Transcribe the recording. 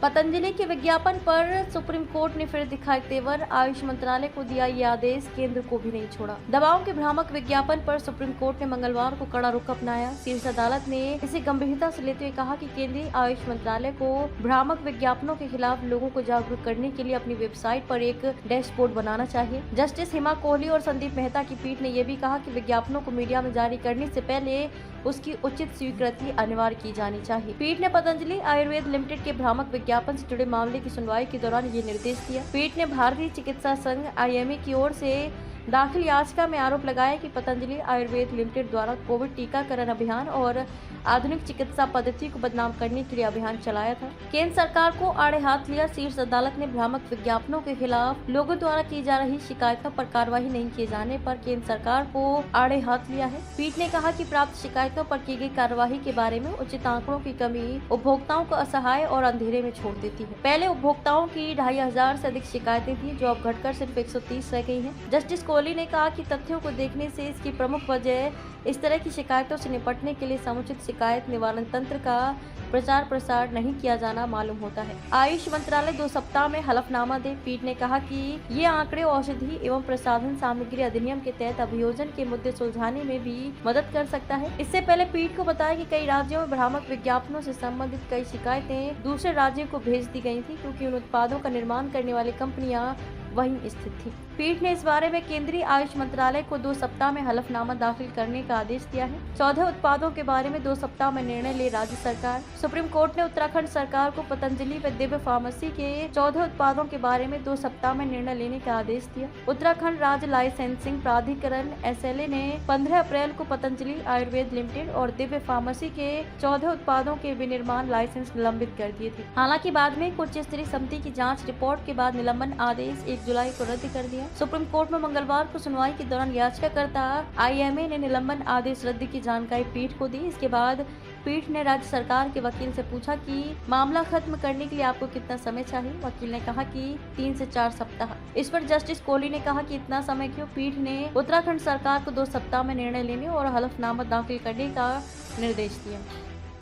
पतंजलि के विज्ञापन पर सुप्रीम कोर्ट ने फिर दिखाए तेवर, आयुष मंत्रालय को दिया ये आदेश, केंद्र को भी नहीं छोड़ा। दवाओं के भ्रामक विज्ञापन पर सुप्रीम कोर्ट ने मंगलवार को कड़ा रुख अपनाया। शीर्ष अदालत ने इसे गंभीरता से लेते हुए कहा कि केंद्रीय आयुष मंत्रालय को भ्रामक विज्ञापनों के खिलाफ लोगों को जागरूक करने के लिए अपनी वेबसाइट पर एक डैशबोर्ड बनाना चाहिए। जस्टिस हिमा कोहली और संदीप मेहता की पीठ ने यह भी कहा कि विज्ञापनों को मीडिया में जारी करने से पहले उसकी उचित स्वीकृति अनिवार्य की जानी चाहिए। पीठ ने पतंजलि आयुर्वेद लिमिटेड के भ्रामक विज्ञापन से जुड़े मामले की सुनवाई के दौरान ये निर्देश दिया। पीठ ने भारतीय चिकित्सा संघ (IMA) की ओर से दाखिल याचिका में आरोप लगाया कि पतंजलि आयुर्वेद लिमिटेड द्वारा कोविड टीकाकरण अभियान और आधुनिक चिकित्सा पद्धति को बदनाम करने के लिए अभियान चलाया था। केंद्र सरकार को आड़े हाथ लिया। शीर्ष अदालत ने भ्रामक विज्ञापनों के खिलाफ लोगों द्वारा की जा रही शिकायतों पर कार्रवाई नहीं किए जाने पर केंद्र सरकार को आड़े हाथ लिया है। पीठ ने कहा कि प्राप्त शिकायतों पर की गई कार्रवाई के बारे में उचित आंकड़ों की कमी उपभोक्ताओं को असहाय और अंधेरे में छोड़ देती है। पहले उपभोक्ताओं की 2500 से अधिक शिकायतें थी, जो अब घटकर सिर्फ 130 रह गई हैं। जस्टिस कोहली ने कहा कि तथ्यों को देखने से इसकी प्रमुख वजह इस तरह की शिकायतों से निपटने के लिए समुचित शिकायत निवारण तंत्र का प्रचार प्रसार नहीं किया जाना मालूम होता है। आयुष मंत्रालय 2 सप्ताह में हलफनामा दे। पीठ ने कहा कि ये आंकड़े औषधि एवं प्रसाधन सामग्री अधिनियम के तहत अभियोजन के मुद्दे सुलझाने में भी मदद कर सकता है। इससे पहले पीठ को बताया कि कई राज्यों में भ्रामक विज्ञापनों से संबंधित कई शिकायतें दूसरे राज्यों को भेज दी गई थी, क्योंकि उन उत्पादों का निर्माण करने वाली कंपनियां वहीं स्थित थी। पीठ ने इस बारे में केंद्रीय आयुष मंत्रालय को 2 सप्ताह में हलफनामा दाखिल करने का आदेश दिया है। 14 उत्पादों के बारे में 2 सप्ताह में निर्णय ले राज्य सरकार। सुप्रीम कोर्ट ने उत्तराखंड सरकार को पतंजलि व दिव्य फार्मेसी के 14 उत्पादों के बारे में 2 सप्ताह में निर्णय लेने का आदेश दिया। उत्तराखंड राज्य लाइसेंसिंग प्राधिकरण (SLA) ने 15 अप्रैल को पतंजलि आयुर्वेद लिमिटेड और दिव्य फार्मेसी के 14 उत्पादों के विनिर्माण लाइसेंस निलंबित कर दिए थे। हालांकि बाद में उच्च स्तरीय समिति की जाँच रिपोर्ट के बाद निलंबन आदेश 1 जुलाई को रद्द कर दिया। सुप्रीम कोर्ट में मंगलवार को सुनवाई के दौरान याचिकाकर्ता IMA ने निलंबन आदेश रद्द की जानकारी पीठ को दी। इसके बाद पीठ ने राज्य सरकार के वकील से पूछा कि मामला खत्म करने के लिए आपको कितना समय चाहिए। वकील ने कहा कि 3 से 4 सप्ताह। इस पर जस्टिस कोहली ने कहा कि इतना समय क्यों। पीठ ने उत्तराखंड सरकार को 2 सप्ताह में निर्णय लेने और हलफनामा दाखिल करने का निर्देश दिया।